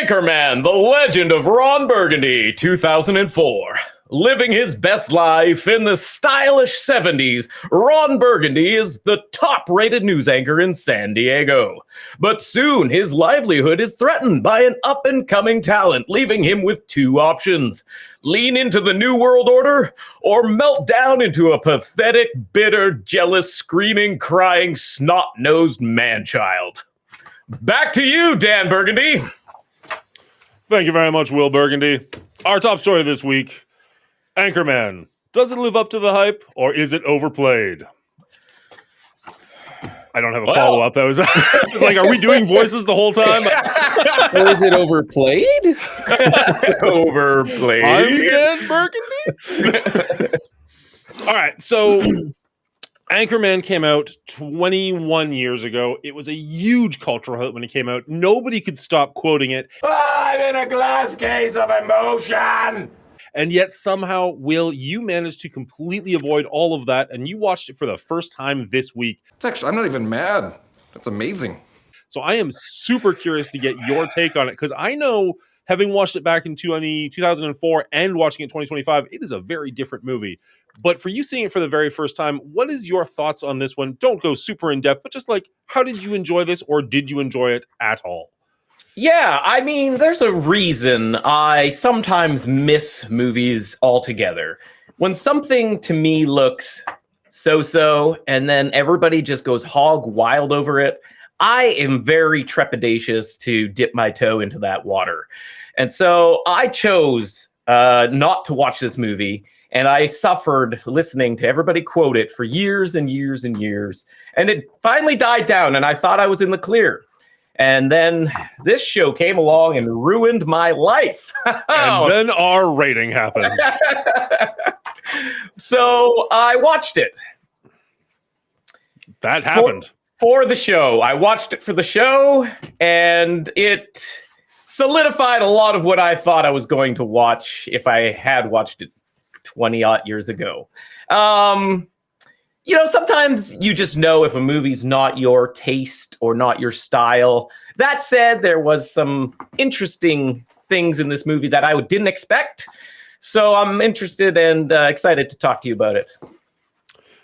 Anchorman, the legend of Ron Burgundy, 2004. Living his best life in the stylish 70s, Ron Burgundy is the top-rated news anchor in San Diego. But soon his livelihood is threatened by an up-and-coming talent, leaving him with two options. Lean into the New World Order, or melt down into a pathetic, bitter, jealous, screaming, crying, snot-nosed man-child. Back to you, Dan Burgundy. Thank you very much, Will Burgundy. Our top story this week, Anchorman. Does it live up to the hype, or is it overplayed? I don't have a follow-up. That was like, are we doing voices the whole time? Or is it overplayed? Overplayed. I'm Dan Burgundy. All right, so Anchorman came out 21 years ago. It was a huge cultural hit when it came out. Nobody could stop quoting it. I'm in a glass case of emotion. And yet somehow, Will, you managed to completely avoid all of that, and you watched it for the first time this week. It's actually, I'm not even mad. That's amazing. So I am super curious to get your take on it, because I know, having watched it back in 2004 and watching it in 2025, it is a very different movie. But for you seeing it for the very first time, what is your thoughts on this one? Don't go super in depth, but just like, how did you enjoy this, or did you enjoy it at all? Yeah, I mean, there's a reason I sometimes miss movies altogether. When something to me looks so-so, and then everybody just goes hog wild over it, I am very trepidatious to dip my toe into that water. And so I chose not to watch this movie, and I suffered listening to everybody quote it for years and years and years. And it finally died down, and I thought I was in the clear. And then this show came along and ruined my life. And then our rating happened. So I watched it. That happened. For the show. I watched it for the show, and it solidified a lot of what I thought I was going to watch if I had watched it 20-odd years ago. You know, sometimes you just know if a movie's not your taste or not your style. That said, there was some interesting things in this movie that I didn't expect. So I'm interested and excited to talk to you about it.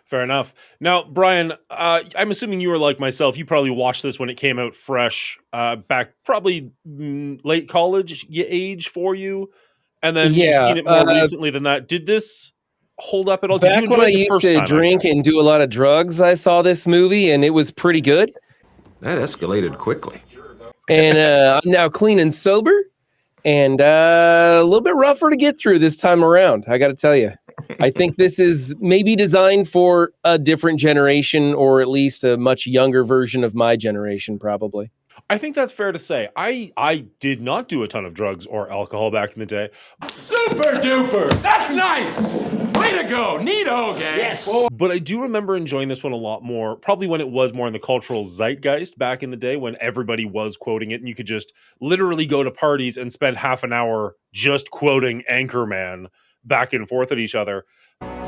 Fair enough. Now, Brian, I'm assuming you were like myself. You probably watched this when it came out fresh, back probably late college age for you. And then you've seen it more recently than that. Did this hold up at all? Did you enjoy when I it the used first to time? drink and do a lot of drugs, I saw this movie, and it was pretty good. That escalated quickly. And I'm now clean and sober, and a little bit rougher to get through this time around, I got to tell you. I think this is maybe designed for a different generation, or at least a much younger version of my generation, probably. I think that's fair to say. I did not do a ton of drugs or alcohol back in the day. Super duper! That's nice! Way to go! Neato, gang! Yes! But I do remember enjoying this one a lot more, probably when it was more in the cultural zeitgeist back in the day when everybody was quoting it and you could just literally go to parties and spend half an hour just quoting Anchorman back and forth at each other.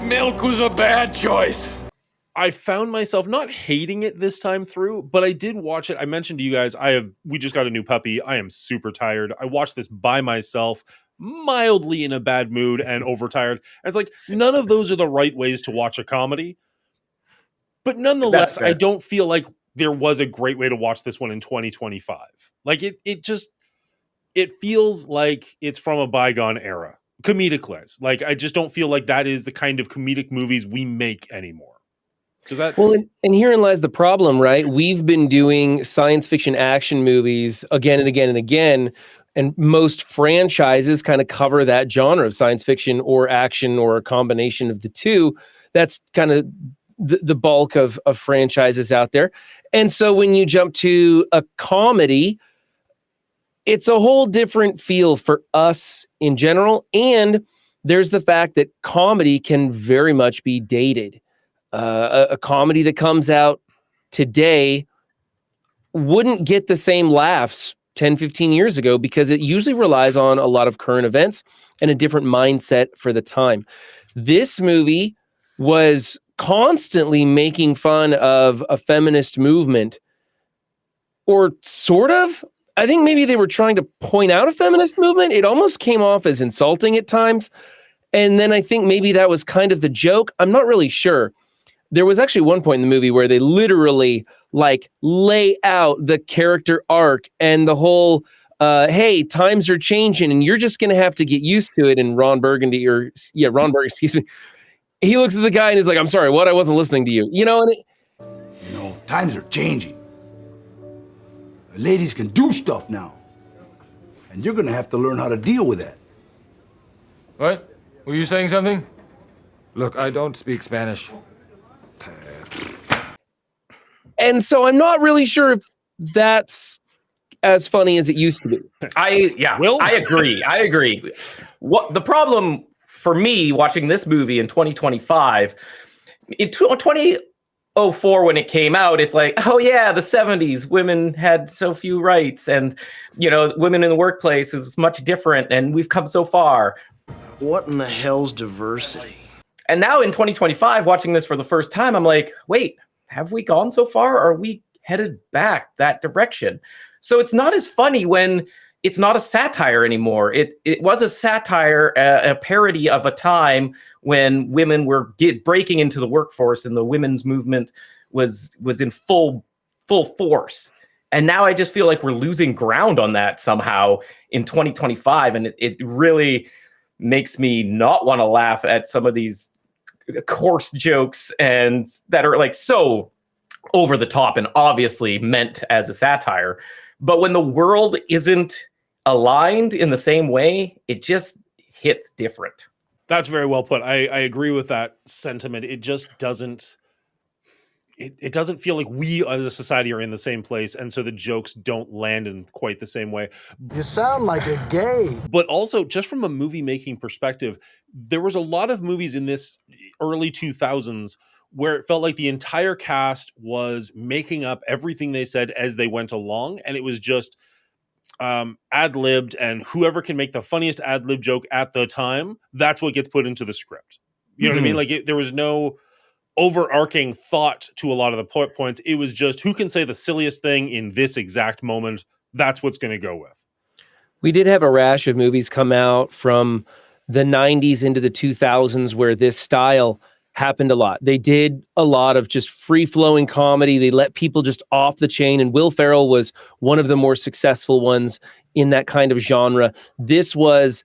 Milk was a bad choice. I found myself not hating it this time through, but I did watch it. I mentioned to you guys, we just got a new puppy. I am super tired. I watched this by myself, mildly in a bad mood and overtired. And it's like, none of those are the right ways to watch a comedy. But nonetheless, I don't feel like there was a great way to watch this one in 2025. Like it feels like it's from a bygone era, comedic-wise. Like, I just don't feel like that is the kind of comedic movies we make anymore. Well, and herein lies the problem, right? We've been doing science fiction action movies again and again and again, and most franchises kind of cover that genre of science fiction or action or a combination of the two. That's kind of the bulk of franchises out there. And so when you jump to a comedy, it's a whole different feel for us in general. And there's the fact that comedy can very much be dated. A comedy that comes out today wouldn't get the same laughs 10, 15 years ago because it usually relies on a lot of current events and a different mindset for the time. This movie was constantly making fun of a feminist movement, or sort of. I think maybe they were trying to point out a feminist movement. It almost came off as insulting at times. And then I think maybe that was kind of the joke. I'm not really sure. There was actually one point in the movie where they literally like lay out the character arc and the whole, hey, times are changing and you're just going to have to get used to it. And Ron Burgundy, excuse me. He looks at the guy and he's like, I'm sorry, what? I wasn't listening to you. You know, and times are changing. Ladies can do stuff now. And you're gonna have to learn how to deal with that. What? Were you saying something? Look, I don't speak Spanish. And so I'm not really sure if that's as funny as it used to be. I agree. What the problem for me watching this movie in 2025, in 2004 when it came out, it's like, oh yeah, the 70s, women had so few rights, and women in the workplace is much different, and we've come so far. What in the hell's diversity? And now in 2025, watching this for the first time, I'm like, wait, have we gone so far? Or are we headed back that direction? So it's not as funny when it's not a satire anymore. It was a satire, a parody of a time when women were breaking into the workforce and the women's movement was in full force. And now I just feel like we're losing ground on that somehow in 2025. And it really makes me not want to laugh at some of these coarse jokes and that are like so over the top and obviously meant as a satire. But when the world isn't aligned in the same way, it just hits different. That's very well put. I agree with that sentiment. It just doesn't. It doesn't feel like we as a society are in the same place, and so the jokes don't land in quite the same way. You sound like a gay. But also, just from a movie making perspective, there was a lot of movies in this early 2000s where it felt like the entire cast was making up everything they said as they went along, and it was just ad-libbed, and whoever can make the funniest ad-lib joke at the time, that's what gets put into the script. You know what I mean? Like there was no overarching thought to a lot of the points. It was just who can say the silliest thing in this exact moment. That's what's going to go with. We did have a rash of movies come out from the 90s into the 2000s where this style happened a lot. They did a lot of just free-flowing comedy. They let people just off the chain, and Will Ferrell was one of the more successful ones in that kind of genre. This was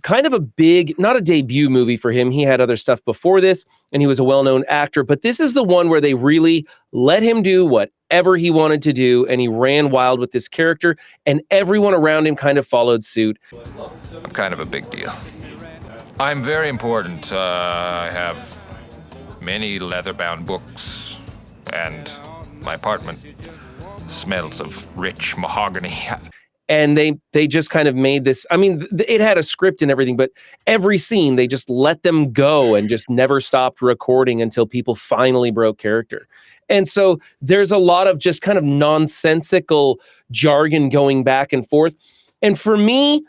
kind of a big, not a debut movie for him. He had other stuff before this, and he was a well-known actor, but this is the one where they really let him do whatever he wanted to do, and he ran wild with this character, and everyone around him kind of followed suit. I'm kind of a big deal. I'm very important. I have many leather-bound books, and my apartment smells of rich mahogany. And they just kind of made this, I mean, it had a script and everything, but every scene, they just let them go and just never stopped recording until people finally broke character. And so there's a lot of just kind of nonsensical jargon going back and forth. And for me,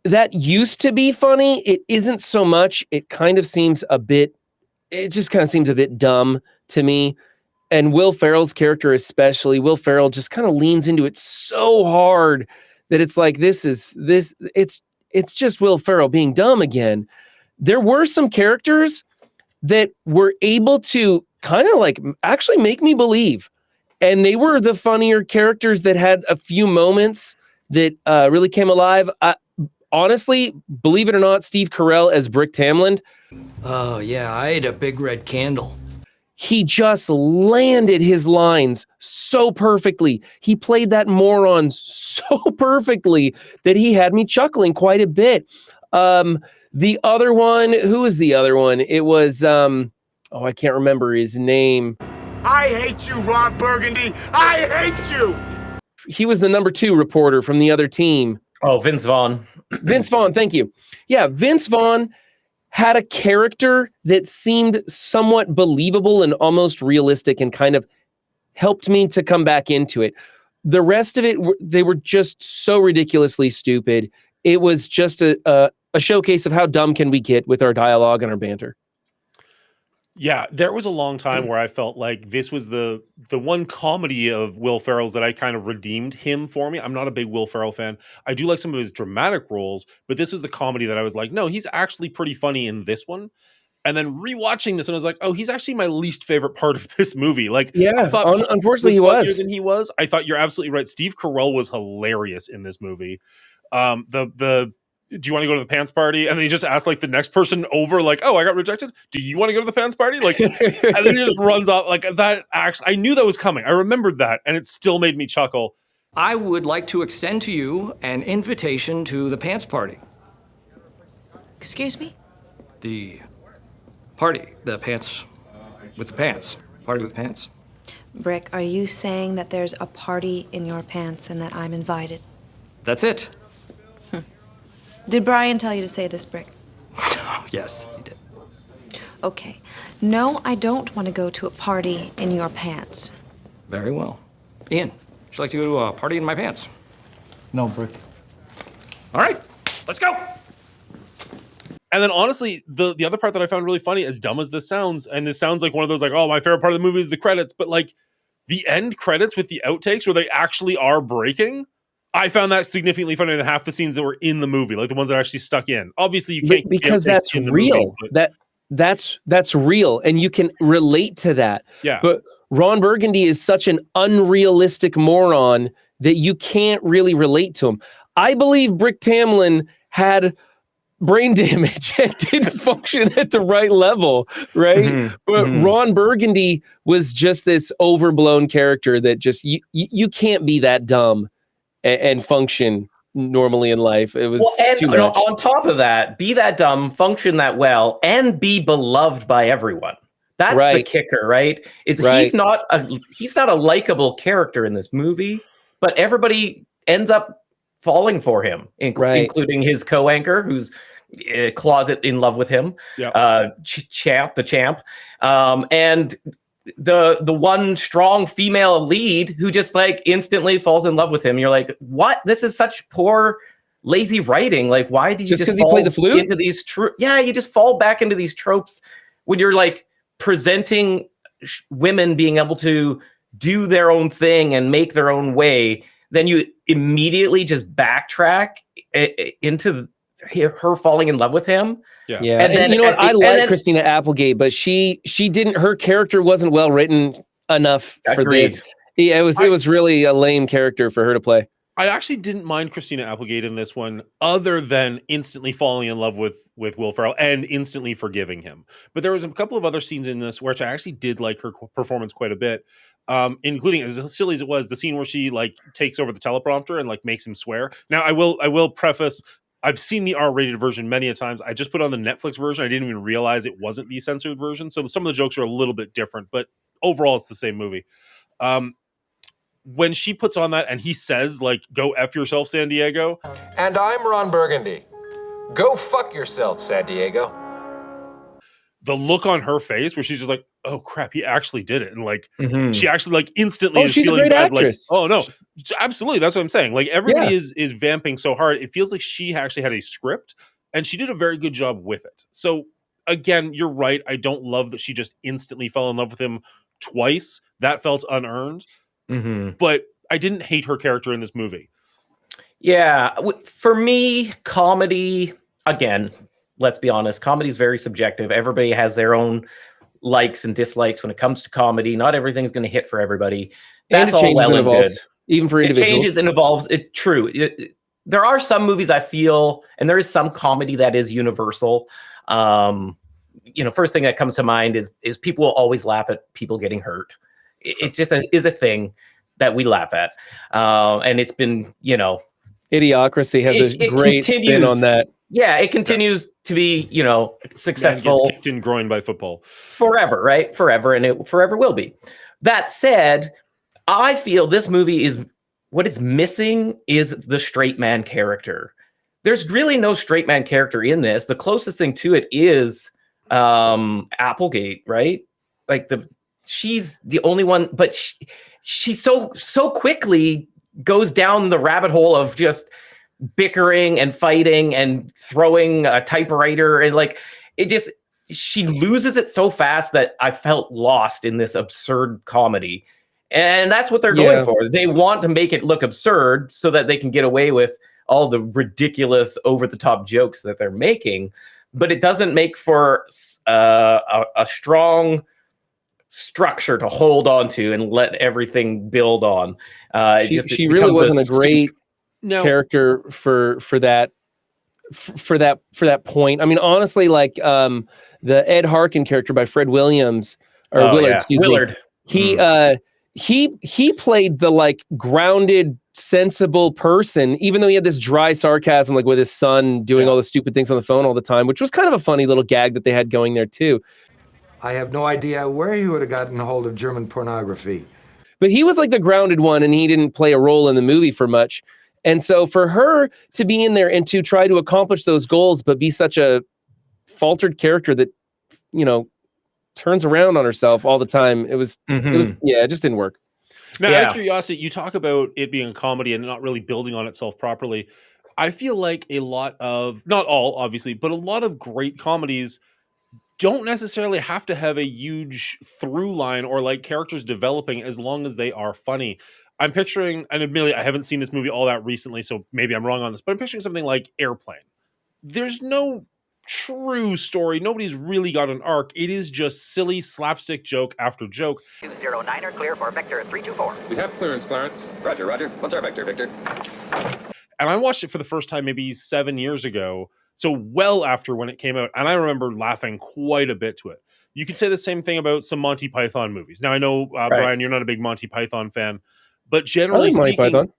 that used to be funny. It isn't so much. It just kind of seems a bit dumb to me. And Will Ferrell's character especially, Will Ferrell just kind of leans into it so hard that it's like, it's just Will Ferrell being dumb again. There were some characters that were able to kind of like actually make me believe. And they were the funnier characters that had a few moments that really came alive. Honestly, believe it or not, Steve Carell as Brick Tamland. Oh yeah, I ate a big red candle. He just landed his lines so perfectly. He played that moron so perfectly that he had me chuckling quite a bit. The other one, who was the other one? It was, I can't remember his name. I hate you, Ron Burgundy. I hate you. He was the number 2 reporter from the other team. Oh, Vince Vaughn. Vince Vaughn, thank you. Yeah, Vince Vaughn had a character that seemed somewhat believable and almost realistic and kind of helped me to come back into it. The rest of it, they were just so ridiculously stupid. It was just a showcase of how dumb can we get with our dialogue and our banter. Yeah, there was a long time where I felt like this was the one comedy of Will Ferrell's that I kind of redeemed him for me. I'm not a big Will Ferrell fan. I do like some of his dramatic roles, but this was the comedy that I was like, no, he's actually pretty funny in this one. And then rewatching this, and I was like, oh, he's actually my least favorite part of this movie. Like, I Yeah, thought Paul unfortunately, he funnier was. than he was. I thought you're absolutely right. Steve Carell was hilarious in this movie. The do you want to go to the pants party? And then he just asks like the next person over, like, oh, I got rejected. Do you want to go to the pants party? Like, and then he just runs off like that. I knew that was coming. I remembered that, and it still made me chuckle. I would like to extend to you an invitation to the pants party. Excuse me? The party. The pants with the pants. Party with pants. Brick, are you saying that there's a party in your pants and that I'm invited? That's it. Did Brian tell you to say this, Brick? Yes, he did. Okay. No, I don't want to go to a party in your pants. Very well. Ian, would you like to go to a party in my pants? No, Brick. All right, let's go. And then honestly, the other part that I found really funny, as dumb as this sounds, and this sounds like one of those like, oh, my favorite part of the movie is the credits, but like the end credits with the outtakes where they actually are breaking, I found that significantly funnier than half the scenes that were in the movie, like the ones that are actually stuck in. Obviously, you can't because that's in the real. movie, That's real, and you can relate to that. Yeah. But Ron Burgundy is such an unrealistic moron that you can't really relate to him. I believe Brick Tamlin had brain damage and didn't function at the right level, right? But Ron Burgundy was just this overblown character that just you can't be that dumb and function normally in life. It was too much. On top of that, be that dumb, function that well, and be beloved by everyone. That's the kicker, right? He's not a likable character in this movie, but everybody ends up falling for him, including his co-anchor, who's closet in love with him, Champ, and the one strong female lead who just like instantly falls in love with him. You're like, what? This is such poor, lazy writing. Like, why do you just he played the flute into these you just fall back into these tropes when you're like presenting women being able to do their own thing and make their own way. Then you immediately just backtrack into her falling in love with him. Yeah. And then, you know what? I like Christina Applegate, but she didn't. Her character wasn't well written enough for this. Yeah, it was really a lame character for her to play. I actually didn't mind Christina Applegate in this one, other than instantly falling in love with Will Ferrell and instantly forgiving him. But there was a couple of other scenes in this which I actually did like her performance quite a bit, including, as silly as it was, the scene where she like takes over the teleprompter and like makes him swear. Now, I will preface, I've seen the R-rated version many a times. I just put on the Netflix version. I didn't even realize it wasn't the censored version. So some of the jokes are a little bit different, but overall it's the same movie. When she puts on that and he says, like, go F yourself, San Diego. And I'm Ron Burgundy. Go fuck yourself, San Diego. The look on her face where she's just like, oh crap, he actually did it. And like, she actually like instantly is she's feeling a great bad. actress. Like, oh no, absolutely. That's what I'm saying. Like everybody is vamping so hard. It feels like she actually had a script and she did a very good job with it. So again, you're right. I don't love that she just instantly fell in love with him twice. That felt unearned. But I didn't hate her character in this movie. Yeah. For me, comedy, again, let's be honest, comedy is very subjective. Everybody has their own likes and dislikes when it comes to comedy. Not everything's going to hit for everybody. That's all well and good. Even for individuals. It changes and evolves. True. There are some movies I feel, and there is some comedy that is universal. First thing that comes to mind is people will always laugh at people getting hurt. It's just is a thing that we laugh at. And it's been, Idiocracy has a great spin on that. Yeah, it continues to be, successful. Man gets kicked in groin by football. Forever, right? Forever, and it forever will be. That said, I feel this movie is, what it's missing is the straight man character. There's really no straight man character in this. The closest thing to it is Applegate, right? Like she's the only one, but she so quickly goes down the rabbit hole of just bickering and fighting and throwing a typewriter, and like she loses it so fast that I felt lost in this absurd comedy. And that's what they're going for. They want to make it look absurd so that they can get away with all the ridiculous over-the-top jokes that they're making. But it doesn't make for a strong structure to hold on to and let everything build on. She really wasn't a great character for that point. I mean, honestly, like the Ed Harkin character by Fred Williams or Willard, excuse Willard. me. He played the like grounded, sensible person, even though he had this dry sarcasm, like with his son doing all the stupid things on the phone all the time, which was kind of a funny little gag that they had going there too. I have no idea where he would have gotten a hold of German pornography. But he was like the grounded one, and he didn't play a role in the movie for much. And so for her to be in there and to try to accomplish those goals, but be such a faltered character that, you know, turns around on herself all the time, it just didn't work. Now, out of curiosity, you talk about it being a comedy and not really building on itself properly. I feel like a lot of, not all, obviously, but a lot of great comedies don't necessarily have to have a huge through line or like characters developing as long as they are funny. I'm picturing, and admittedly, I haven't seen this movie all that recently, so maybe I'm wrong on this, but I'm picturing something like Airplane. There's no true story. Nobody's really got an arc. It is just silly slapstick joke after joke. 209er, clear for Vector 324. We have clearance, Clarence. Roger, roger. What's our Vector, Victor? And I watched it for the first time maybe 7 years ago, so well after when it came out, and I remember laughing quite a bit to it. You could say the same thing about some Monty Python movies. Now, I know, Brian, you're not a big Monty Python fan, but generally speaking... Monty Python.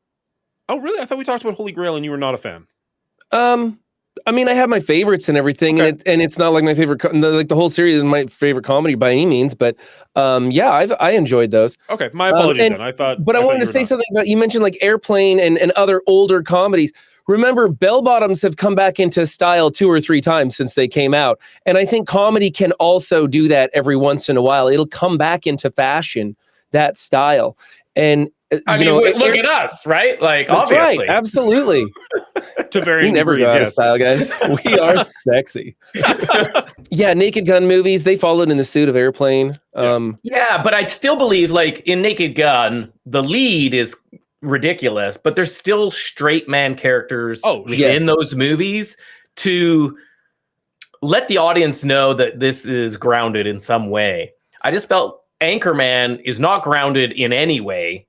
Oh, really? I thought we talked about Holy Grail and you were not a fan. I mean, I have my favorites and everything, and it's not like my favorite, like the whole series is my favorite comedy by any means, but I enjoyed those. Okay, my apologies then. I wanted to say something about, you mentioned like Airplane and other older comedies. Remember, bell bottoms have come back into style 2 or 3 times since they came out, and I think comedy can also do that every once in a while. It'll come back into fashion, that style, and I mean, look at us, right? Like, that's obviously, right, absolutely. To varying we never degrees, go out of style, guys. We are sexy. Yeah, Naked Gun movies, they followed in the suit of Airplane. Yeah, but I still believe, like, in Naked Gun, the lead is ridiculous, but there's still straight man characters in those movies to let the audience know that this is grounded in some way. I just felt Anchorman is not grounded in any way.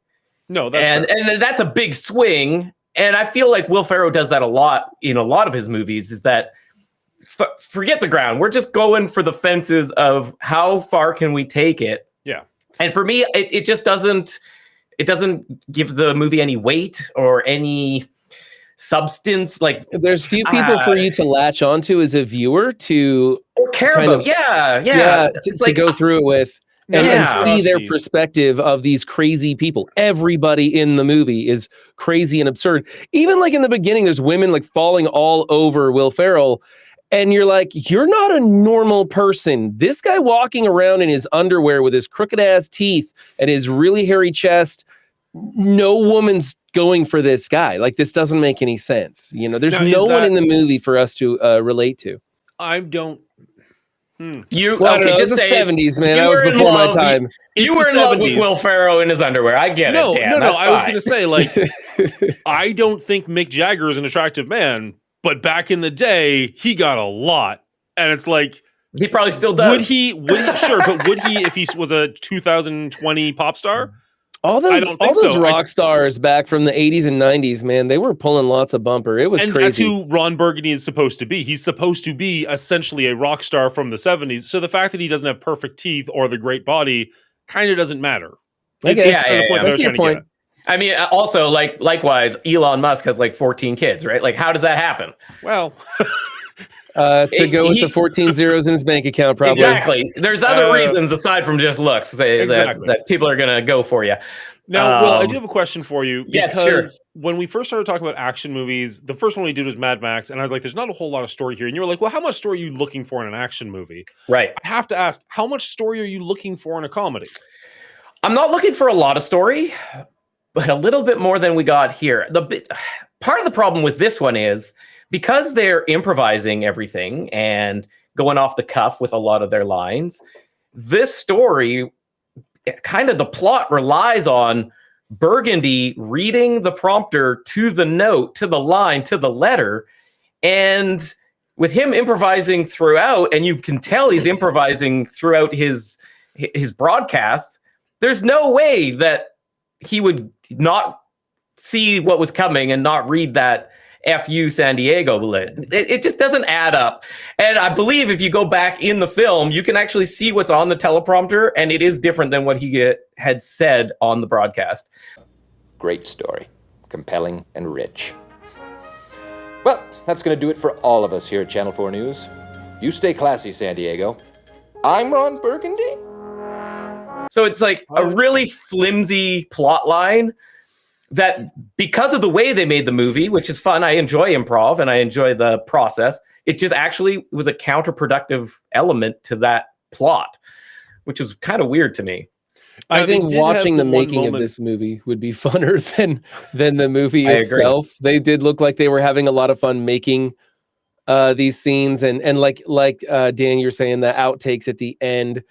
No, that's and that's a big swing. And I feel like Will Ferrell does that a lot in a lot of his movies, is that forget the ground. We're just going for the fences of how far can we take it? Yeah. And for me, it just doesn't give the movie any weight or any substance. Like, there's few people for you to latch onto as a viewer to care about. To go through it with. And see their perspective of these crazy people. Everybody in the movie is crazy and absurd. Even like in the beginning, there's women like falling all over Will Ferrell. And you're like, you're not a normal person. This guy walking around in his underwear with his crooked ass teeth and his really hairy chest. No woman's going for this guy. Like, this doesn't make any sense. You know, there's no one in the movie for us to relate to. I don't. You just the 70s, man. That was before my time. You were in love with Will Ferrell in his underwear. I get it. No, Dan, I was going to say, like, I don't think Mick Jagger is an attractive man, but back in the day, he got a lot, and it's like he probably still does. Would he? Sure, but would he if he was a 2020 pop star? All those rock stars back from the 80s and 90s, man, they were pulling lots of bumper. It was crazy. That's who Ron Burgundy is supposed to be. He's supposed to be essentially a rock star from the 70s. So the fact that he doesn't have perfect teeth or the great body kind of doesn't matter. That's your point. I mean, also, likewise, Elon Musk has like 14 kids, right? Like, how does that happen? Well... to go with the 14 zeros in his bank account, probably. Exactly. There's other reasons aside from just looks that people are going to go for you. Now, Will, I do have a question for you. Because sure. When we first started talking about action movies, the first one we did was Mad Max, and I was like, there's not a whole lot of story here. And you were like, well, how much story are you looking for in an action movie? Right. I have to ask, how much story are you looking for in a comedy? I'm not looking for a lot of story, but a little bit more than we got here. Part of the problem with this one is, because they're improvising everything and going off the cuff with a lot of their lines. This story, kind of the plot relies on Burgundy reading the prompter to the note, to the line, to the letter, and with him improvising throughout, and you can tell he's improvising throughout his broadcast, there's no way that he would not see what was coming and not read that "F-U San Diego" lit. It just doesn't add up. And I believe if you go back in the film, you can actually see what's on the teleprompter, and it is different than what he had said on the broadcast. Great story. Compelling and rich. Well, that's going to do it for all of us here at Channel 4 News. You stay classy, San Diego. I'm Ron Burgundy. So it's like a really flimsy plot line that, because of the way they made the movie, which is fun, I enjoy improv and I enjoy the process, it just actually was a counterproductive element to that plot, which was kind of weird to me. I think watching the making of this movie would be funner than the movie itself. They did look like they were having a lot of fun making these scenes, and like Dan, you're saying, the outtakes at the end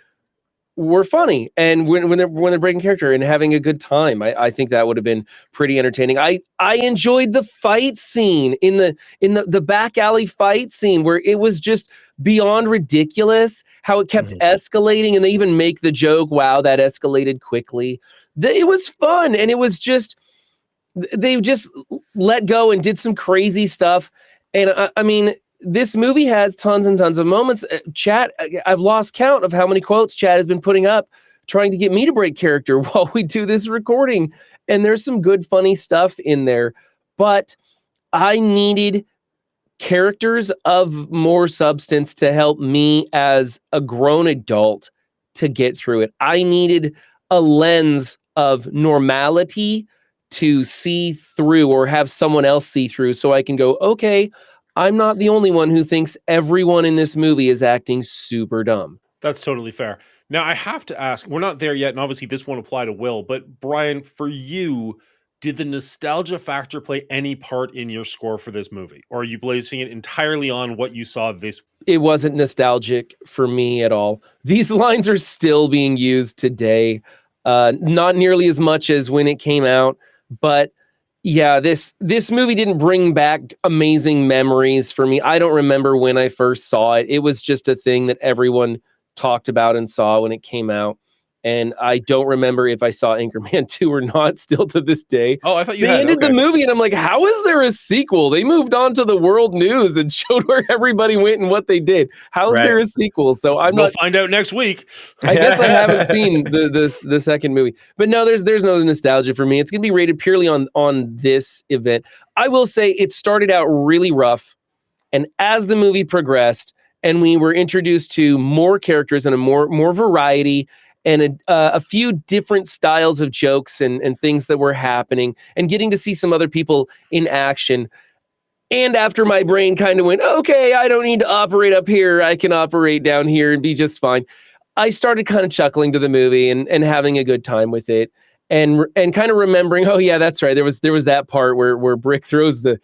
were funny, and when they're breaking character and having a good time, I think that would have been pretty entertaining. I enjoyed the fight scene in the back alley fight scene where it was just beyond ridiculous how it kept escalating, and they even make the joke, wow, that escalated quickly. It was fun, and it was just, they just let go and did some crazy stuff. And I mean, this movie has tons and tons of moments. Chat, I've lost count of how many quotes Chad has been putting up trying to get me to break character while we do this recording. And there's some good, funny stuff in there. But I needed characters of more substance to help me as a grown adult to get through it. I needed a lens of normality to see through, or have someone else see through, so I can go, okay, I'm not the only one who thinks everyone in this movie is acting super dumb. That's totally fair. Now, I have to ask, we're not there yet, and obviously this won't apply to Will, but Brian, for you, did the nostalgia factor play any part in your score for this movie? Or are you basing it entirely on what you saw this? It wasn't nostalgic for me at all. These lines are still being used today. Not nearly as much as when it came out, but yeah, this movie didn't bring back amazing memories for me. I don't remember when I first saw it. It was just a thing that everyone talked about and saw when it came out. And I don't remember if I saw Anchorman 2 or not, still to this day. Oh, I thought you They ended the movie, and I'm like, how is there a sequel? They moved on to the world news and showed where everybody went and what they did. How's there a sequel? So we'll find out next week. I guess I haven't seen the second movie. But no, there's no nostalgia for me. It's going to be rated purely on this event. I will say it started out really rough, and as the movie progressed and we were introduced to more characters and a more variety and a few different styles of jokes and things that were happening, and getting to see some other people in action. And after my brain kind of went, okay, I don't need to operate up here, I can operate down here and be just fine, I started kind of chuckling to the movie and having a good time with it, and kind of remembering, oh yeah, that's right, there was that part where Brick throws the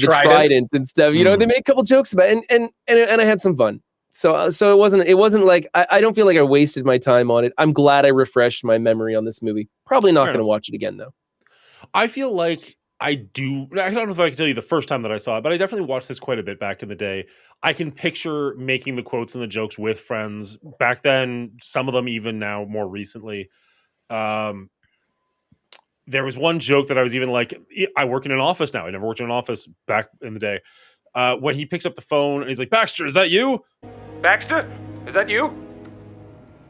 trident and stuff. You know, they made a couple jokes about it, and I had some fun. So it wasn't like, I don't feel like I wasted my time on it. I'm glad I refreshed my memory on this movie. Probably not going to watch it again though. I feel like I don't know if I can tell you the first time that I saw it, but I definitely watched this quite a bit back in the day. I can picture making the quotes and the jokes with friends back then, some of them even now more recently. There was one joke that I was even like, I work in an office now. I never worked in an office back in the day. When he picks up the phone and he's like, Baxter, is that you? Baxter? Is that you?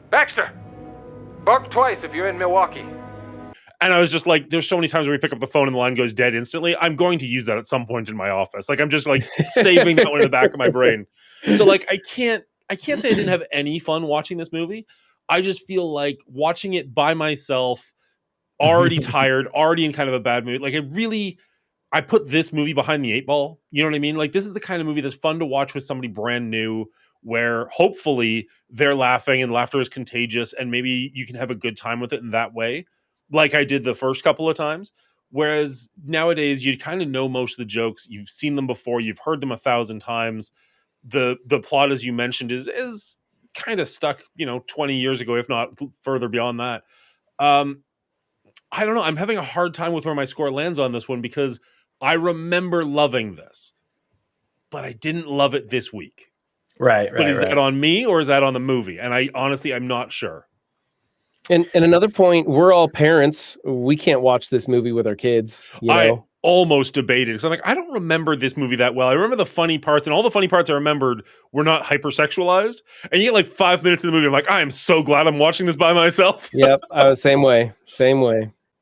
Baxter! Bark twice if you're in Milwaukee. And I was just like, there's so many times where we pick up the phone and the line goes dead instantly. I'm going to use that at some point in my office. Like, I'm just like saving that one in the back of my brain. So like, I can't say I didn't have any fun watching this movie. I just feel like watching it by myself, already tired, already in kind of a bad mood. Like I put this movie behind the 8 ball. You know what I mean? Like, this is the kind of movie that's fun to watch with somebody brand new, where hopefully they're laughing and laughter is contagious, and maybe you can have a good time with it in that way, like I did the first couple of times. Whereas nowadays, you kind of know most of the jokes. You've seen them before. You've heard them 1,000 times. the plot, as you mentioned, is kind of stuck, 20 years ago, if not further beyond that. I don't know. I'm having a hard time with where my score lands on this one because I remember loving this, but I didn't love it this week. Right. But is that on me or is that on the movie? And I'm not sure. And another point, we're all parents. We can't watch this movie with our kids. I almost debated because I'm like, I don't remember this movie that well. I remember the funny parts, and all the funny parts I remembered were not hypersexualized. And you get like 5 minutes in the movie, I'm like, I am so glad I'm watching this by myself. Yep, I was same way.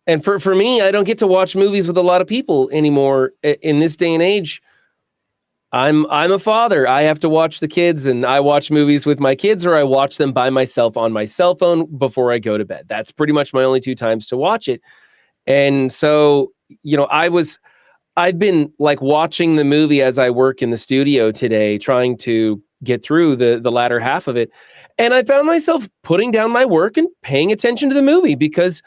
And for me, I don't get to watch movies with a lot of people anymore in this day and age. I'm a father. I have to watch the kids, and I watch movies with my kids, or I watch them by myself on my cell phone before I go to bed. That's pretty much my only two times to watch it. And so, I've been like watching the movie as I work in the studio today, trying to get through the latter half of it. And I found myself putting down my work and paying attention to the movie because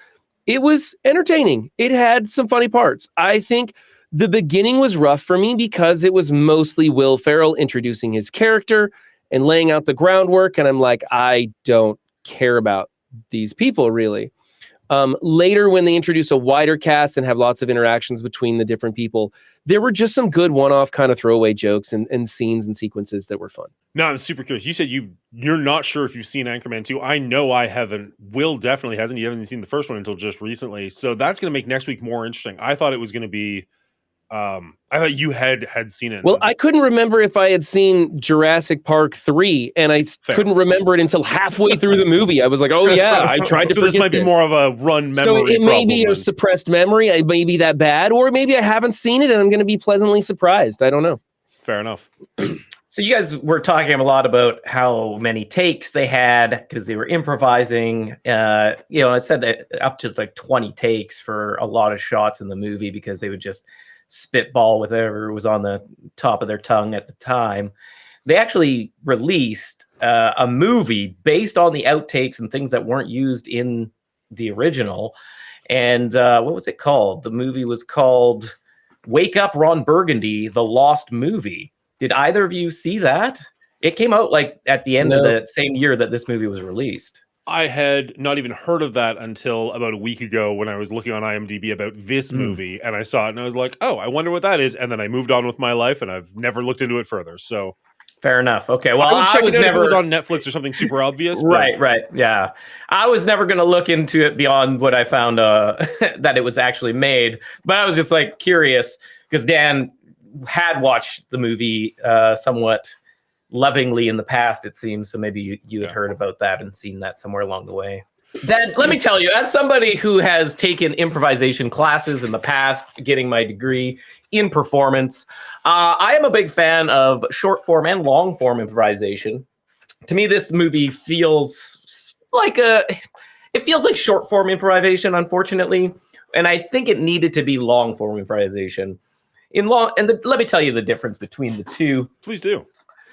it was entertaining. It had some funny parts. I think the beginning was rough for me because it was mostly Will Ferrell introducing his character and laying out the groundwork. And I'm like, I don't care about these people really. Later, when they introduce a wider cast and have lots of interactions between the different people, there were just some good one-off kind of throwaway jokes and scenes and sequences that were fun. No, I'm super curious. You said you're not sure if you've seen Anchorman 2. I know I haven't. Will definitely hasn't. You haven't seen the first one until just recently. So that's going to make next week more interesting. I thought it was going to be I thought you had seen it. Well, I couldn't remember if I had seen Jurassic Park 3, and I couldn't remember it until halfway through the movie. I was like, oh yeah, I tried to so forget this might be more of a run memory. So it may be problem, a suppressed memory. It may be that bad, or maybe I haven't seen it and I'm going to be pleasantly surprised. I don't know. Fair enough. So you guys were talking a lot about how many takes they had because they were improvising. It said that up to like 20 takes for a lot of shots in the movie because they would just spitball whatever was on the top of their tongue at the time. They actually released a movie based on the outtakes and things that weren't used in the original. And what was it called? The movie was called Wake Up Ron Burgundy, The Lost Movie. Did either of you see that? It came out like at the end of the same year that this movie was released. I had not even heard of that until about a week ago when I was looking on IMDb about this movie, and I saw it and I was like, oh, I wonder what that is. And then I moved on with my life and I've never looked into it further. So fair enough. Okay. Well, I would check it out if it was on Netflix or something super obvious. Right. Yeah. I was never going to look into it beyond what I found that it was actually made, but I was just like curious because Dan had watched the movie somewhat lovingly in the past, it seems. So maybe you had heard about that and seen that somewhere along the way. Dan, let me tell you, as somebody who has taken improvisation classes in the past, getting my degree in performance, I am a big fan of short form and long form improvisation. To me, this movie feels like short form improvisation, unfortunately. And I think it needed to be long form improvisation. Let me tell you the difference between the two. Please do.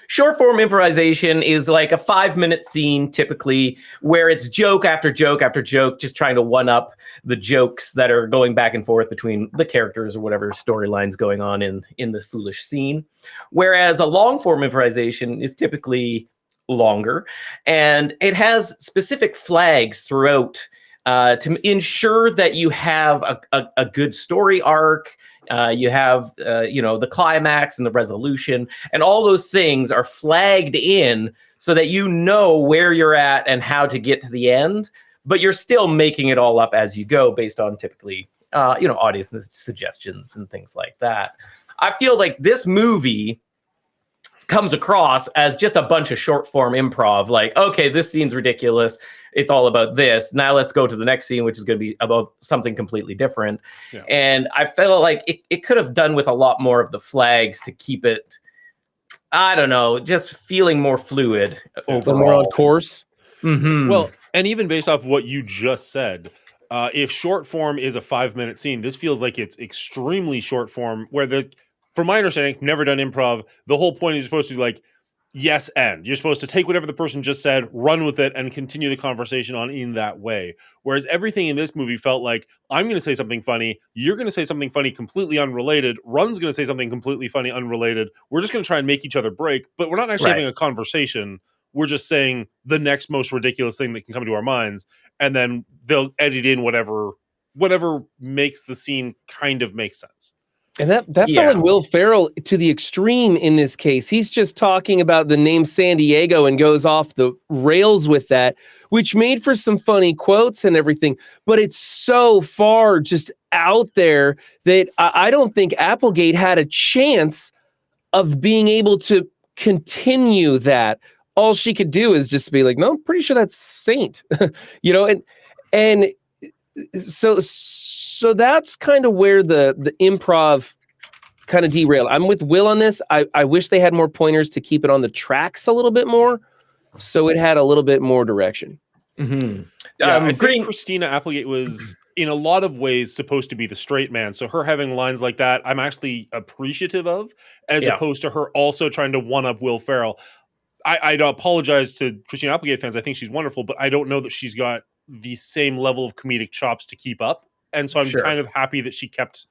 Short form improvisation is like a 5-minute scene, typically, where it's joke after joke after joke, just trying to one up the jokes that are going back and forth between the characters or whatever storylines going on in the foolish scene. Whereas a long form improvisation is typically longer, and it has specific flags throughout to ensure that you have a good story arc. You have, the climax and the resolution, and all those things are flagged in so that you know where you're at and how to get to the end, but you're still making it all up as you go based on typically, audience suggestions and things like that. I feel like this movie comes across as just a bunch of short form improv, like, okay, this scene's ridiculous. It's all about this. Now let's go to the next scene, which is going to be about something completely different. Yeah. And I felt like it could have done with a lot more of the flags to keep it, I don't know, just feeling more fluid overall. More on course. Mm-hmm. Well, and even based off what you just said, if short form is a 5-minute scene, this feels like it's extremely short form, where from my understanding, never done improv, the whole point is supposed to be like, yes, and you're supposed to take whatever the person just said, run with it, and continue the conversation on in that way. Whereas everything in this movie felt like, I'm going to say something funny, you're going to say something funny completely unrelated, Run's going to say something completely funny unrelated. We're just going to try and make each other break, but we're not actually having a conversation. We're just saying the next most ridiculous thing that can come to our minds, and then they'll edit in whatever makes the scene kind of make sense. And that felt like Will Ferrell to the extreme in this case. He's just talking about the name San Diego and goes off the rails with that, which made for some funny quotes and everything. But it's so far just out there that I don't think Applegate had a chance of being able to continue that. All she could do is just be like, no, I'm pretty sure that's Saint, and so that's kind of where the improv kind of derailed. I'm with Will on this. I wish they had more pointers to keep it on the tracks a little bit more, so it had a little bit more direction. Mm-hmm. Yeah, I think Christina Applegate was in a lot of ways supposed to be the straight man. So her having lines like that, I'm actually appreciative of, as opposed to her also trying to one up Will Ferrell. I'd apologize to Christina Applegate fans. I think she's wonderful, but I don't know that she's got the same level of comedic chops to keep up. And so I'm kind of happy that she kept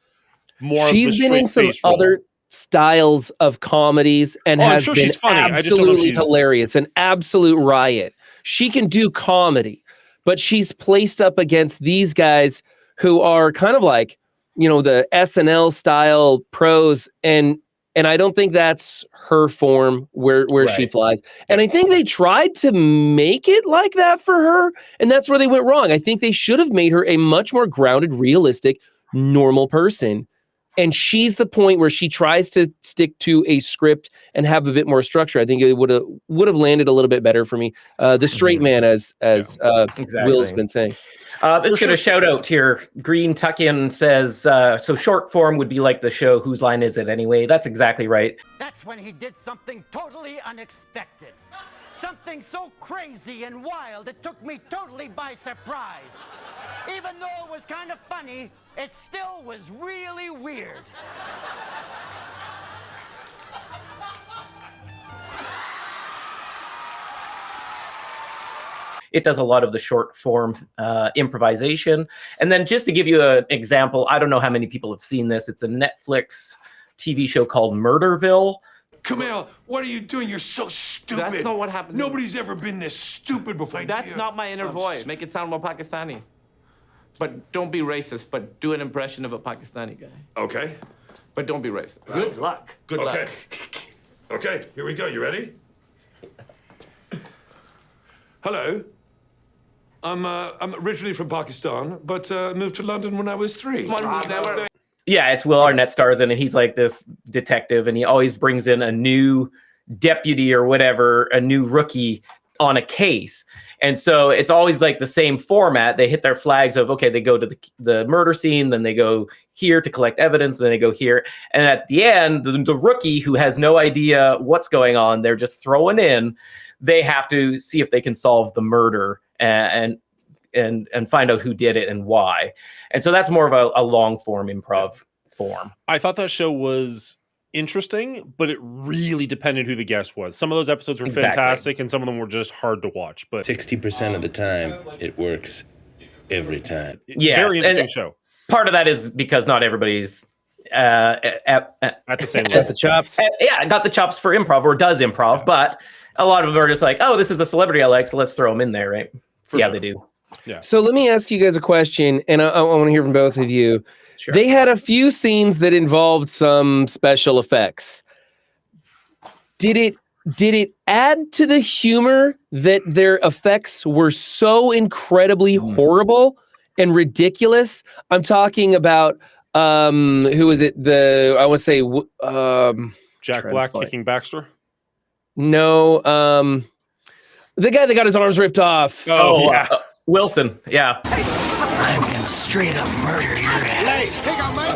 more of the straight face role. She's been in some other styles of comedies and has been she's funny. absolutely hilarious, an absolute riot. She can do comedy, but she's placed up against these guys who are kind of like, the SNL style pros, and I don't think that's her form where she flies. And I think they tried to make it like that for her, and that's where they went wrong. I think they should have made her a much more grounded, realistic, normal person. And she's the point where she tries to stick to a script and have a bit more structure. I think it would have landed a little bit better for me. The straight man, as Will's been saying. Let's get a shout out here. Green Tuckin says, so short form would be like the show Whose Line Is It Anyway? That's exactly right. That's when he did something totally unexpected. Something so crazy and wild it took me totally by surprise. Even though it was kind of funny, it still was really weird. It does a lot of the short form improvisation. And then just to give you an example, I don't know how many people have seen this. It's a Netflix TV show called Murderville. Kumail, what are you doing? You're so stupid. That's not what happened. Nobody's ever been this stupid before. That's not my inner voice. Make it sound more Pakistani. But don't be racist, but do an impression of a Pakistani guy. Okay. But don't be racist. Good luck. Good luck. Okay, here we go. You ready? Hello. I'm originally from Pakistan, but moved to London when I was 3. Yeah, it's Will Arnett stars in it. He's like this detective, and he always brings in a new deputy or whatever, a new rookie on a case. And so it's always like the same format. They hit their flags of, okay, they go to the murder scene, then they go here to collect evidence, then they go here. And at the end, the rookie who has no idea what's going on, they're just throwing in, they have to see if they can solve the murder and find out who did it and why. And so that's more of a long form improv form. I thought that show was interesting, but it really depended who the guest was. Some of those episodes were fantastic, and some of them were just hard to watch. But 60% of the time, it works every time. Yeah, very interesting show. Part of that is because not everybody's at the same level. The chops. Got the chops for improv or does improv, but a lot of them are just like, oh, this is a celebrity I like, so let's throw them in there, right? See how they do. Yeah. So let me ask you guys a question, and I want to hear from both of you. Sure. They had a few scenes that involved some special effects. Did it add to the humor that their effects were so incredibly horrible and ridiculous? I'm talking about who is it? I want to say Jack Black kicking Baxter. No, the guy that got his arms ripped off. Oh yeah. Wilson, yeah. I'm gonna straight up murder your ass. Hey, take out, mate.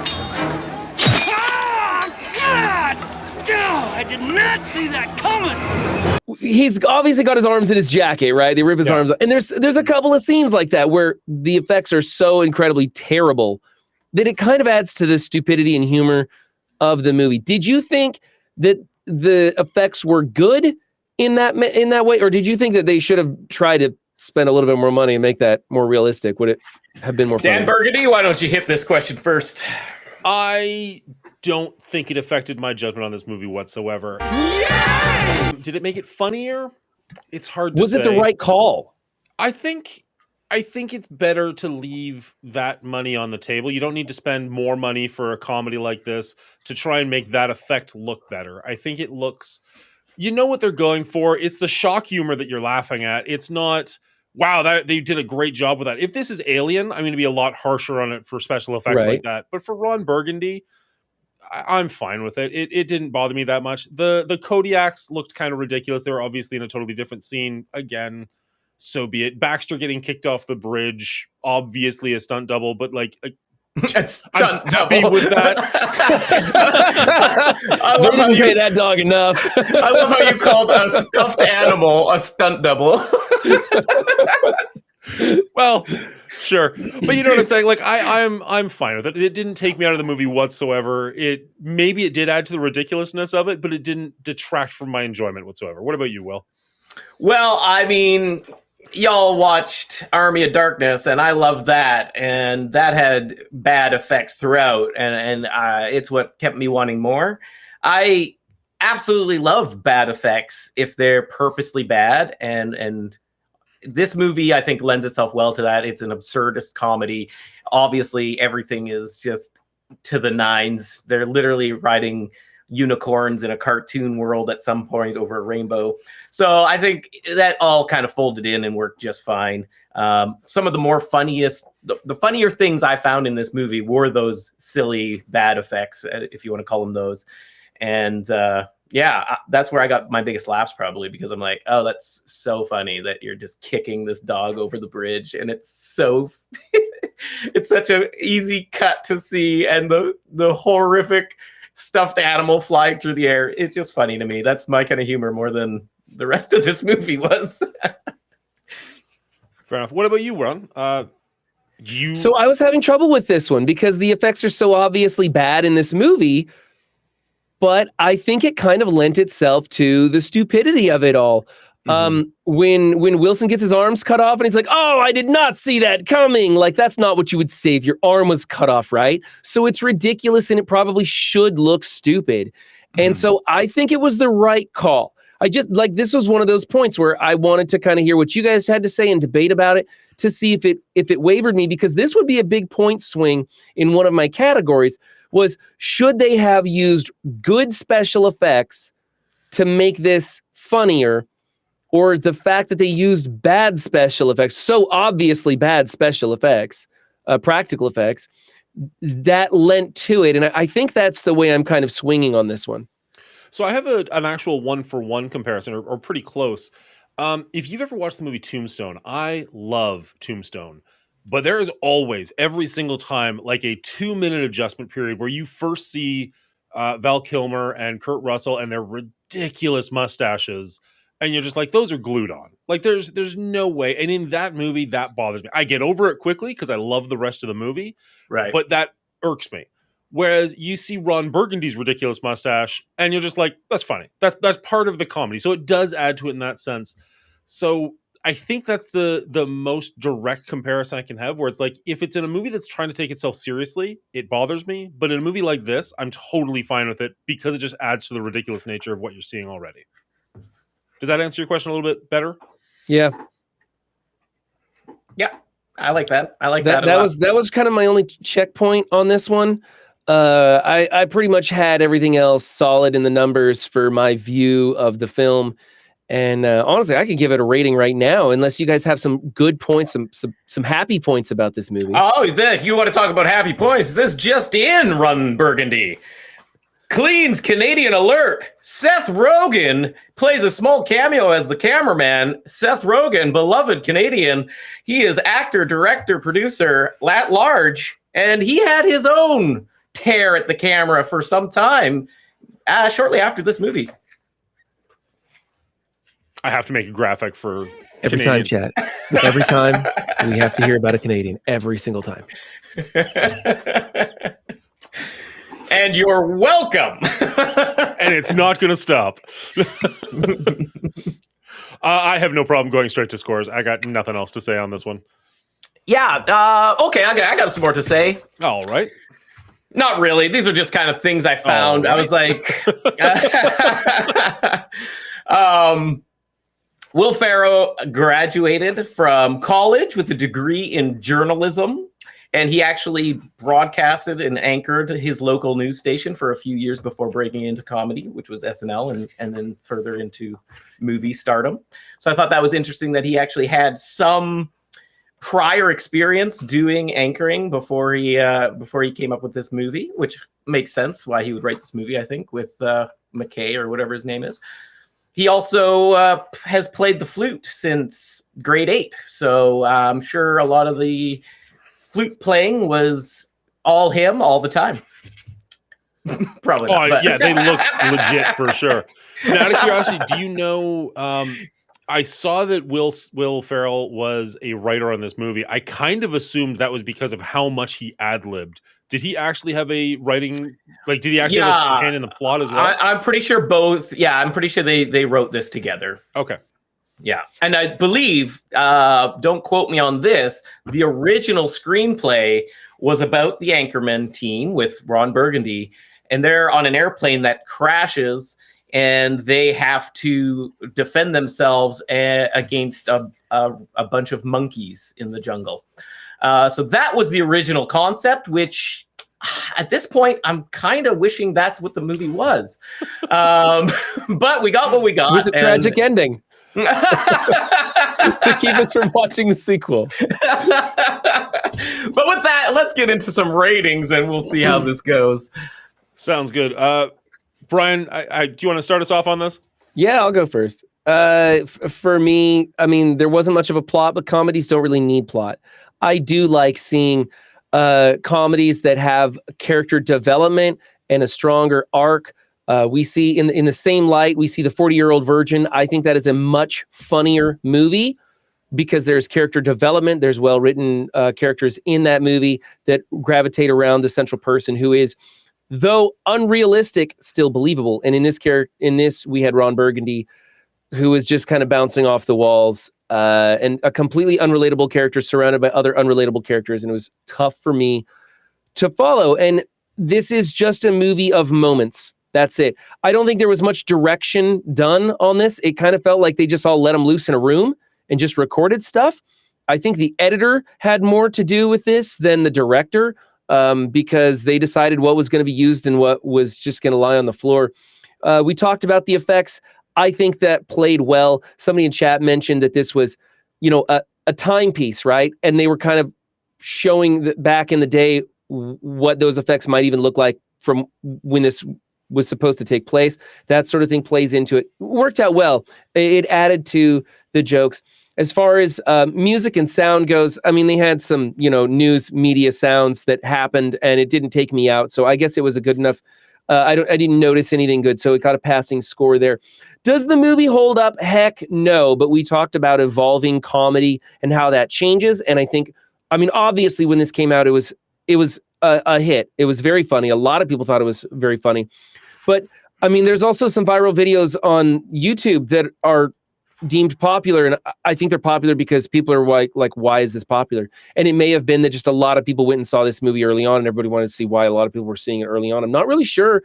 God! I did not see that coming. He's obviously got his arms in his jacket, right? They rip his arms off. And there's a couple of scenes like that where the effects are so incredibly terrible that it kind of adds to the stupidity and humor of the movie. Did you think that the effects were good in that way, or did you think that they should have tried to spend a little bit more money and make that more realistic? Would it have been more Dan funny? Burgundy, why don't you hit this question first? I don't think it affected my judgment on this movie whatsoever. Did it make it funnier? It's hard to say. Was it the right call? I think it's better to leave that money on the table. You don't need to spend more money for a comedy like this to try and make that effect look better. I think it looks, you know what they're going for. It's the shock humor that you're laughing at. It's not, wow, they did a great job with that. If this is Alien, I'm going to be a lot harsher on it for special effects like that. But for Ron Burgundy, I'm fine with it. It didn't bother me that much. The Kodiaks looked kind of ridiculous. They were obviously in a totally different scene. Again, so be it. Baxter getting kicked off the bridge, obviously a stunt double, but like a stunt happy double with that. I love They didn't pay that dog enough. I love how you called a stuffed animal a stunt double. Well, sure, but you know what I'm saying. Like I'm fine with it. It didn't take me out of the movie whatsoever. Maybe it did add to the ridiculousness of it, but it didn't detract from my enjoyment whatsoever. What about you, Will? Well, I mean, y'all watched Army of Darkness, and I loved that, and that had bad effects throughout, and it's what kept me wanting more. I absolutely love bad effects if they're purposely bad, and this movie, I think, lends itself well to that. It's an absurdist comedy. Obviously, everything is just to the nines. They're literally riding unicorns in a cartoon world at some point over a rainbow. So I think that all kind of folded in and worked just fine. Some of the more the funnier things I found in this movie were those silly bad effects, if you want to call them those. And that's where I got my biggest laughs, probably, because I'm like, oh, that's so funny that you're just kicking this dog over the bridge, and it's so it's such an easy cut to see, and the horrific stuffed animal flying through the air. It's just funny to me. That's my kind of humor more than the rest of this movie was. Fair enough. What about you, Ron? So I was having trouble with this one because the effects are so obviously bad in this movie, but I think it kind of lent itself to the stupidity of it all. When Wilson gets his arms cut off and he's like, oh, I did not see that coming. Like, that's not what you would say if your arm was cut off, right? So it's ridiculous and it probably should look stupid. And so I think it was the right call. I just, like, this was one of those points where I wanted to kind of hear what you guys had to say and debate about it to see if it wavered me, because this would be a big point swing in one of my categories. Was, should they have used good special effects to make this funnier, or the fact that they used bad special effects, so obviously bad special effects, practical effects, that lent to it? And I think that's the way I'm kind of swinging on this one. So I have an actual one-for-one comparison, or pretty close. If you've ever watched the movie Tombstone, I love Tombstone. But there is always, every single time, like a 2-minute adjustment period where you first see Val Kilmer and Kurt Russell and their ridiculous mustaches, and you're just like, those are glued on. Like, there's no way. And in that movie, that bothers me. I get over it quickly because I love the rest of the movie, right? But that irks me. Whereas you see Ron Burgundy's ridiculous mustache, and you're just like, that's funny. That's part of the comedy. So it does add to it in that sense. So I think that's the most direct comparison I can have, where it's like, if it's in a movie that's trying to take itself seriously, it bothers me. But in a movie like this, I'm totally fine with it because it just adds to the ridiculous nature of what you're seeing already. Does that answer your question a little bit better? Yeah. Yeah, I like that. I like that. That was kind of my only checkpoint on this one. I pretty much had everything else solid in the numbers for my view of the film. And honestly, I could give it a rating right now, unless you guys have some good points, some happy points about this movie. Oh, if you want to talk about happy points, this just in, Ron Burgundy. Clean's Canadian alert. Seth Rogen plays a small cameo as the cameraman. Seth Rogen, beloved Canadian. He is actor, director, producer at large, and he had his own tear at the camera for some time shortly after this movie. I have to make a graphic for every Canadian. time, chat. Every time we have to hear about a Canadian. Every single time. And you're welcome. and it's not going to stop. I have no problem going straight to scores. I got nothing else to say on this one. Yeah. Okay. I got some more to say. All right. Not really. These are just kind of things I found. All right. I was like, Will Ferrell graduated from college with a degree in journalism, and he actually broadcasted and anchored his local news station for a few years before breaking into comedy, which was SNL, and then further into movie stardom. So I thought that was interesting that he actually had some prior experience doing anchoring before he came up with this movie, which makes sense why he would write this movie, I think, with McKay or whatever his name is. He also has played the flute since grade 8, so I'm sure a lot of the flute playing was all him all the time. Probably not, but. Yeah, they look legit for sure. Now, out of curiosity, do you know, I saw that Will Ferrell was a writer on this movie. I kind of assumed that was because of how much he ad-libbed. Did he actually have a writing, did he actually have a hand in the plot as well? I'm pretty sure both. Yeah, I'm pretty sure they wrote this together. Okay. Yeah, and I believe, don't quote me on this, the original screenplay was about the Anchorman team with Ron Burgundy, and they're on an airplane that crashes, and they have to defend themselves against a bunch of monkeys in the jungle. So that was the original concept, which at this point, I'm kind of wishing that's what the movie was. But we got what we got. With a tragic ending. To keep us from watching the sequel. But with that, let's get into some ratings and we'll see how this goes. Sounds good. Brian, do you want to start us off on this? Yeah, I'll go first. For me, I mean, there wasn't much of a plot, but comedies don't really need plot. I do like seeing comedies that have character development and a stronger arc. We see in the same light, we see the 40-Year-Old Virgin. I think that is a much funnier movie because there's character development. There's well-written characters in that movie that gravitate around the central person who is, though unrealistic, still believable. And in this, we had Ron Burgundy, who was just kind of bouncing off the walls, and a completely unrelatable character surrounded by other unrelatable characters. And it was tough for me to follow. And this is just a movie of moments. That's it. I don't think there was much direction done on this. It kind of felt like they just all let him loose in a room and just recorded stuff. I think the editor had more to do with this than the director, because they decided what was going to be used and what was just going to lie on the floor. We talked about the effects. I think that played well. Somebody in chat mentioned that this was, a timepiece, right? And they were kind of showing back in the day what those effects might even look like from when this was supposed to take place. That sort of thing plays into it. Worked out well. It added to the jokes. As far as music and sound goes, I mean, they had some, news media sounds that happened, and it didn't take me out. So I guess it was a good enough. I didn't notice anything good, so it got a passing score there. Does the movie hold up? Heck no. But we talked about evolving comedy and how that changes. And I think, obviously, when this came out, it was a hit. It was very funny. A lot of people thought it was very funny. But there's also some viral videos on YouTube that are deemed popular, and I think they're popular because people are like, why is this popular? And it may have been that just a lot of people went and saw this movie early on, and everybody wanted to see why a lot of people were seeing it early on. I'm not really sure.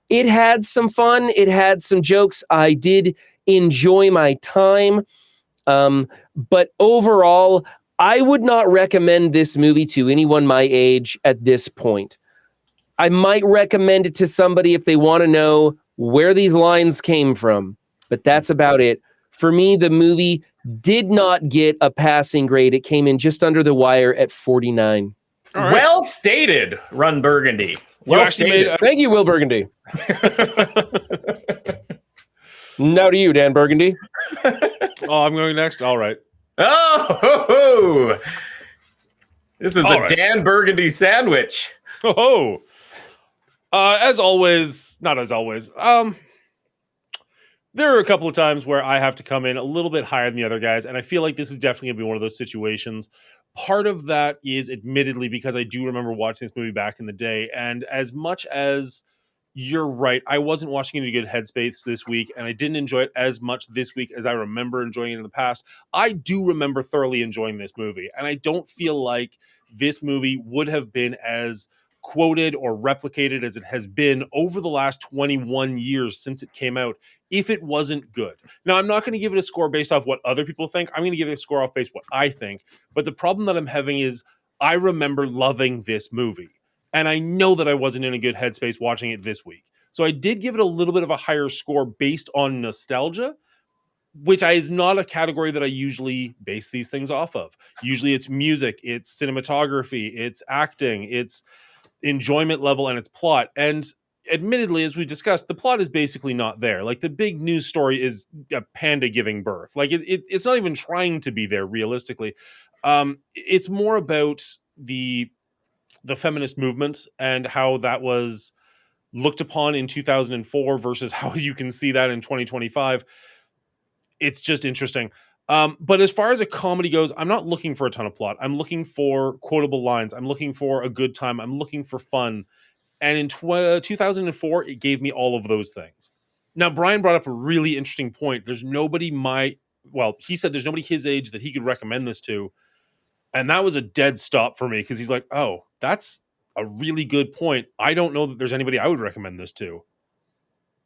It had some fun. It had some jokes. I did enjoy my time. But overall, I would not recommend this movie to anyone my age at this point. I might recommend it to somebody if they want to know where these lines came from, but that's about it. For me, the movie did not get a passing grade. It came in just under the wire at 49. Right. Well stated, Ron Burgundy. Well stated. Thank you, Will Burgundy. Now to you, Dan Burgundy. Oh, I'm going next? All right. Oh, this is Dan Burgundy sandwich. Oh, as always, not as always. There are a couple of times where I have to come in a little bit higher than the other guys, and I feel like this is definitely going to be one of those situations. Part of that is admittedly because I do remember watching this movie back in the day, and as much as you're right. I wasn't watching it in a good headspace this week, and I didn't enjoy it as much this week as I remember enjoying it in the past. I do remember thoroughly enjoying this movie, and I don't feel like this movie would have been as quoted or replicated as it has been over the last 21 years since it came out if it wasn't good. Now, I'm not going to give it a score based off what other people think. I'm going to give it a score off based what I think. But the problem that I'm having is I remember loving this movie. And I know that I wasn't in a good headspace watching it this week. So I did give it a little bit of a higher score based on nostalgia, which is not a category that I usually base these things off of. Usually it's music, it's cinematography, it's acting, it's enjoyment level, and its plot. And admittedly, as we discussed, the plot is basically not there. Like, the big news story is a panda giving birth. Like, it's not even trying to be there realistically. It's more about the feminist movement and how that was looked upon in 2004 versus how you can see that in 2025. It's just interesting. But as far as a comedy goes, I'm not looking for a ton of plot. I'm looking for quotable lines. I'm looking for a good time. I'm looking for fun. And in 2004, it gave me all of those things. Now, Brian brought up a really interesting point. There's nobody he said there's nobody his age that he could recommend this to. And that was a dead stop for me because he's like, oh, that's a really good point. I don't know that there's anybody I would recommend this to.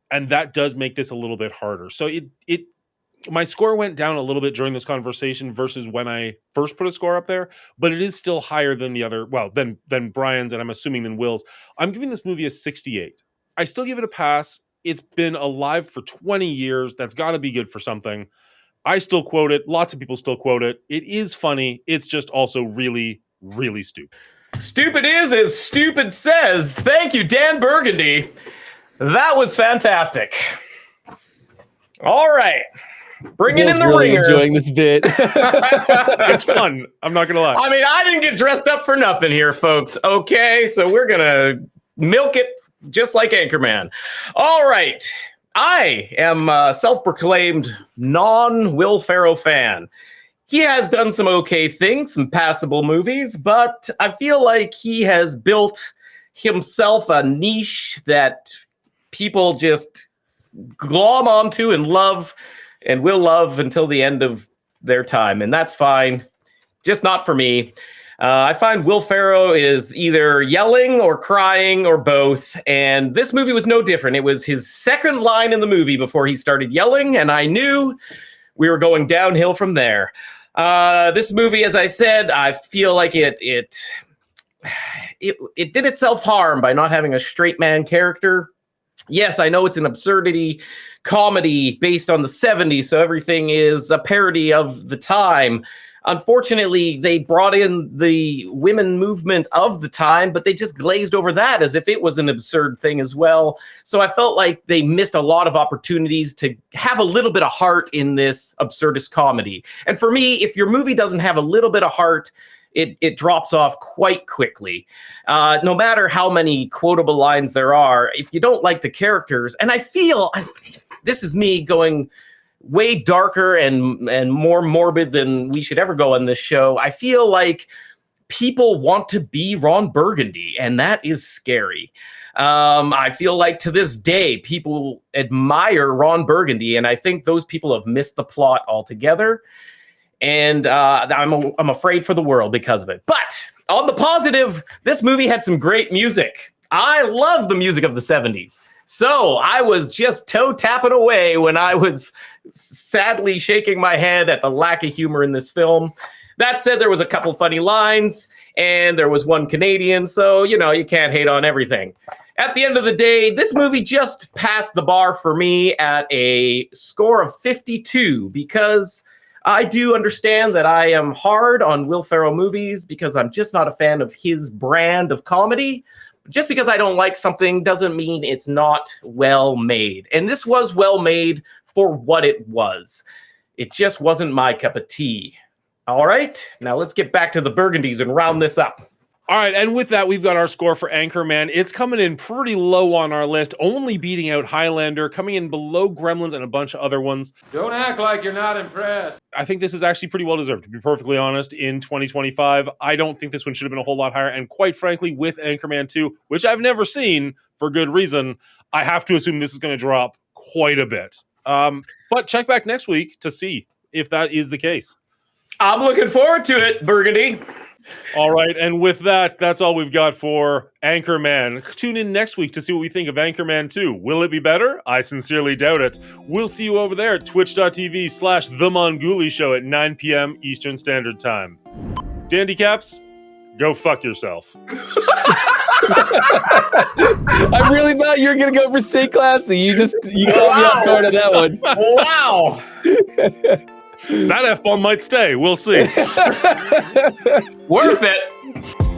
And that does make this a little bit harder. So my score went down a little bit during this conversation versus when I first put a score up there, but it is still higher than the other, than Brian's, and I'm assuming than Will's. I'm giving this movie a 68. I still give it a pass. It's been alive for 20 years. That's got to be good for something. I still quote it. Lots of people still quote it. It is funny. It's just also really, really stupid. Stupid is as stupid says. Thank you, Dan Burgundy. That was fantastic. All right. Bringing in the really ringer. Enjoying this bit. It's fun. I'm not gonna lie. I mean, I didn't get dressed up for nothing here, folks. Okay, so we're gonna milk it just like Anchorman. All right. I am a self-proclaimed non-Will Ferrell fan. He has done some okay things, some passable movies, but I feel like he has built himself a niche that people just glom onto and love and will love until the end of their time. And that's fine. Just not for me. I find Will Ferrell is either yelling or crying or both. And this movie was no different. It was his second line in the movie before he started yelling. And I knew we were going downhill from there. This movie, as I said, I feel like it did itself harm by not having a straight man character. Yes, I know it's an absurdity comedy based on the 70s, so everything is a parody of the time. Unfortunately, they brought in the women movement of the time, but they just glazed over that as if it was an absurd thing as well. So I felt like they missed a lot of opportunities to have a little bit of heart in this absurdist comedy. And for me, if your movie doesn't have a little bit of heart, it drops off quite quickly. No matter how many quotable lines there are, if you don't like the characters, and I feel, this is me going way darker and more morbid than we should ever go on this show. I feel like people want to be Ron Burgundy, and that is scary. I feel like to this day, people admire Ron Burgundy, and I think those people have missed the plot altogether. And I'm afraid for the world because of it. But on the positive, this movie had some great music. I love the music of the 70s. So I was just toe tapping away when I was sadly shaking my head at the lack of humor in this film. That said, there was a couple funny lines and there was one Canadian. So, you can't hate on everything. At the end of the day, this movie just passed the bar for me at a score of 52 because I do understand that I am hard on Will Ferrell movies because I'm just not a fan of his brand of comedy. Just because I don't like something doesn't mean it's not well made. And this was well made for what it was. It just wasn't my cup of tea. All right, now let's get back to the Burgundies and round this up. All right, and with that, we've got our score for Anchorman. It's coming in pretty low on our list, only beating out Highlander, coming in below Gremlins and a bunch of other ones. Don't act like you're not impressed. I think this is actually pretty well deserved, to be perfectly honest, in 2025. I don't think this one should have been a whole lot higher, and quite frankly, with Anchorman 2, which I've never seen for good reason, I have to assume this is going to drop quite a bit. But check back next week to see if that is the case. I'm looking forward to it, Burgundy. All right, and with that, that's all we've got for Anchorman. Tune in next week to see what we think of Anchorman 2. Will it be better? I sincerely doubt it. We'll see you over there at twitch.tv/The Mongoolie Show at 9 p.m. Eastern Standard Time. Dandy Caps, go fuck yourself. I really thought you were going to go for Stay Classy. You caught me off guard on that one. Wow. That F-bomb might stay. We'll see. Worth it.